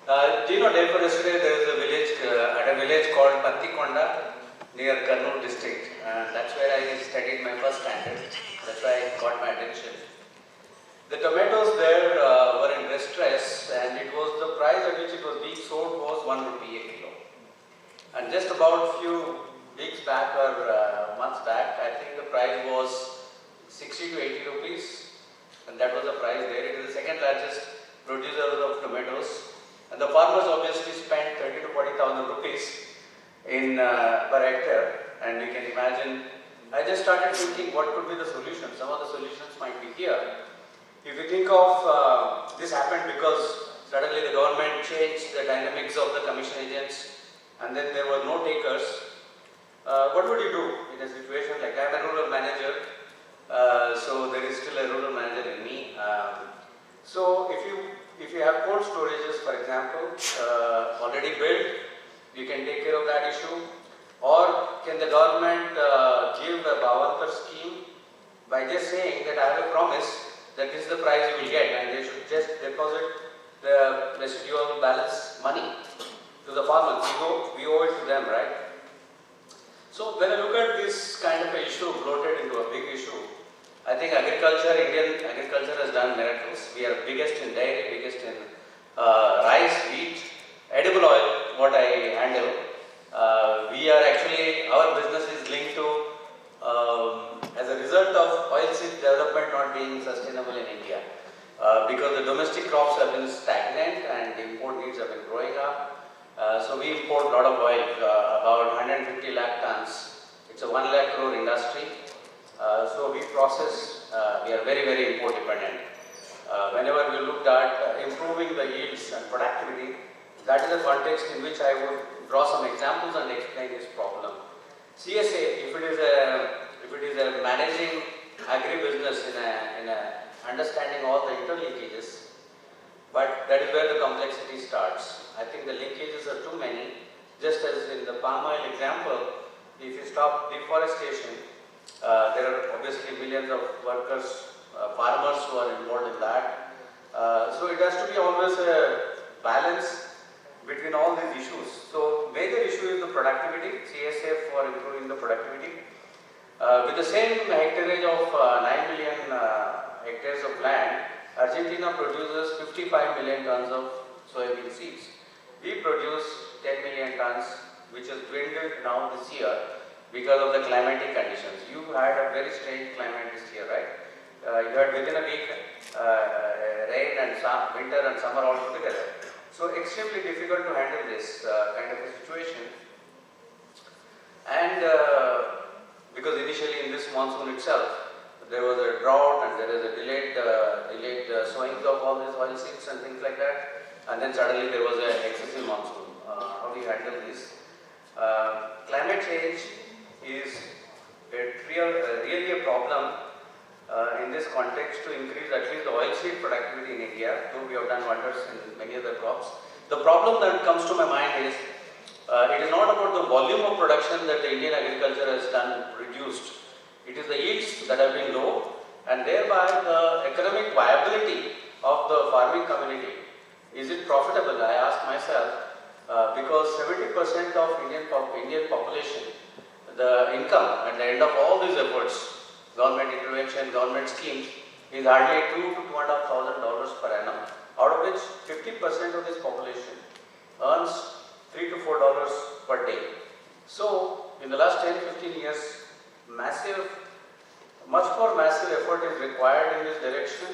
Do you know, day before yesterday, there is a village, at a village called Pattikonda near Kurnool district. That's where I studied my first standard. That's why it got my attention. The tomatoes there were in distress, and it was the price at which it was being sold was 1 rupee a kilo. And just about few weeks back or months back, I think the price was 60 to 80 rupees, and that was the price there. It is the second largest producer of tomatoes, and the farmers obviously spent 30 to 40,000 rupees in per hectare, and you can imagine. I just started thinking what could be the solution. Some of the solutions might be here. If you think of this happened because suddenly the government changed the dynamics of the commission agents, and then there were no takers. What would you do in a situation like I am a rural manager, so there is still a rural manager in me. So if you have cold storages, for example, already built, you can take care of that issue. Or can the government give a Bhavantar scheme by just saying that I have a promise that this is the price you will get, and they should just deposit the residual balance money to the farmers. We owe it to them, right? So when I look at this kind of an issue bloated into a big issue, I think Indian agriculture has done miracles. We are biggest in dairy, biggest in rice, wheat, edible oil, what I handle. We are actually, our business is linked to as a result of oilseed development not being sustainable in India, because the domestic crops have been stagnant and the import needs have been growing up. So we import a lot of oil, about 150 lakh tons. It's a 1 lakh crore industry. So we process, we are very, very import dependent. Whenever we looked at improving the yields and productivity, that is the context in which I would draw some examples and explain this problem. CSA, if it is a managing agribusiness in a understanding all the interlinkages, but that is where the complexity starts. I think the linkages are too many. Just as in the palm oil example, if you stop deforestation, there are obviously millions of workers, farmers who are involved in that. So it has to be always a balance between all these issues. So major issue is the productivity, CSA for improving the productivity. With the same hectareage of 9 million hectares of land, Argentina produces 55 million tons of soybean seeds. We produce 10 million tons, which has dwindled now this year because of the climatic conditions. You had a very strange climate this year, right? You had within a week rain and winter and summer all together. So extremely difficult to handle this kind of a situation. And because initially in this monsoon itself, there was a drought and there is a delayed sowing of all these oil seeds and things like that. And then suddenly there was an excessive monsoon. How do you handle this? Climate change is really a problem in this context to increase at least the oilseed productivity in India, though we have done wonders in many other crops. The problem that comes to my mind is it is not about the volume of production that the Indian agriculture has done reduced. It is the yields that have been low, and thereby the economic viability of the farming community. Is it profitable? I ask myself, because 70% of Indian population, the income at the end of all these efforts, government intervention, government schemes, is hardly $2,000 to $2,500 per annum, out of which 50% of this population earns $3 to $4 per day. So, in the last 10-15 years, much more massive effort is required in this direction,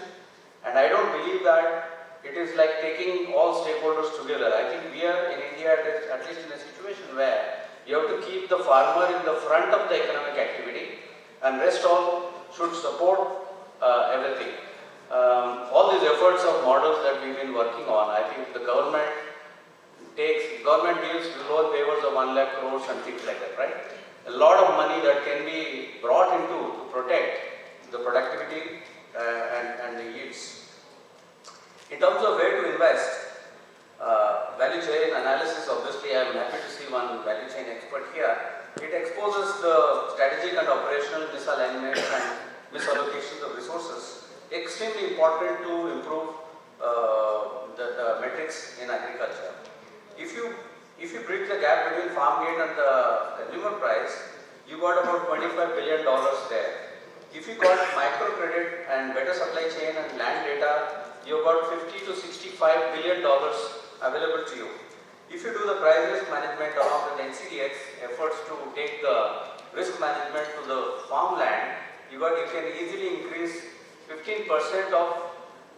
and I don't believe that it is like taking all stakeholders together. I think we are in India at least in a situation where you have to keep the farmer in the front of the economic activity, and rest all should support everything. All these efforts of models that we've been working on, I think the government deals with loan waivers of 1 lakh crores and things like that, right? A lot of money that can be brought into to protect the productivity and the yields. In terms of where to invest, value chain analysis, obviously I am happy to see one value chain expert here. It exposes the strategic and operational misalignment and misallocations of resources. Extremely important to improve the metrics in agriculture. If you bridge the gap between farm gate and the consumer price, you got about $25 billion there. If you got microcredit and better supply chain and land data, you got $50 to $65 billion available to you. If you do the price risk management along with NCDX efforts to take the risk management to the farmland, you can easily increase 15% of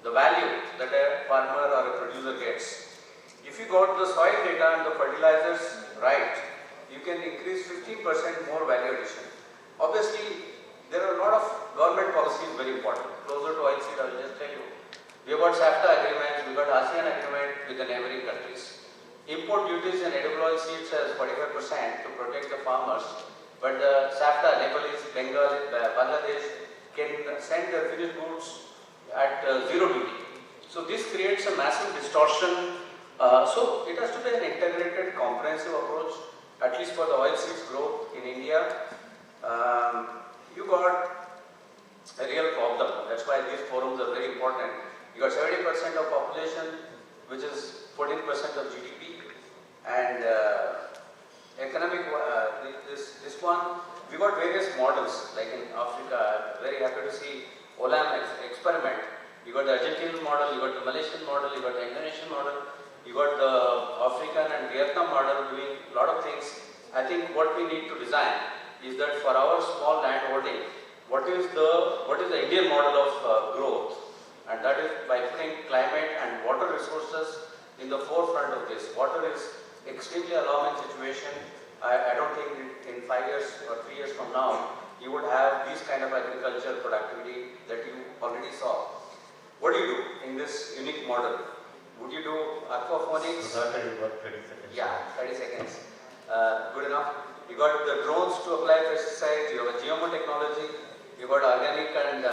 the value that a farmer or a producer gets. If you got the soil data and the fertilizers right, you can increase 15% more value addition. Obviously, there are a lot of government policies very important. Closer to oilseed, I will just tell you. We have got SAFTA agreement, we got ASEAN agreement with the neighboring countries. Import duties in edible oil seeds as 45% to protect the farmers, but the SAFTA, Nepalese, Bengal, Bangladesh can send their finished goods at zero duty. So this creates a massive distortion. So it has to be an integrated, comprehensive approach, at least for the oilseeds growth in India. You got a real problem. That's why these forums are very important. You got 70% of population, which is 14% of GDP, and economic. This one, we got various models. Like in Africa, I'm very happy to see Olam experiment. You got the Argentine model, you got the Malaysian model, you got the Indonesian model, you got the African and Vietnam model doing a lot of things. I think what we need to design is that for our small land holding, what is the Indian model of growth, and that is by putting climate and water resources in the forefront of this. Water is extremely alarming situation. I don't think in 5 years or 3 years from now you would have this kind of agriculture productivity that you already saw. What do you do in this unique model? Would you do aquaponics? Sudhakar, you got 30 seconds. Yeah, 30 seconds. Good enough. You got the drones to apply pesticides, you have a GMO technology, you got organic and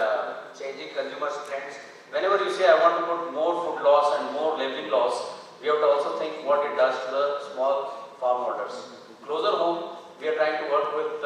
changing consumer trends. Whenever you say I want to put more food loss and more labeling loss, we have to also think what it does to the small farm owners. Closer home, we are trying to work with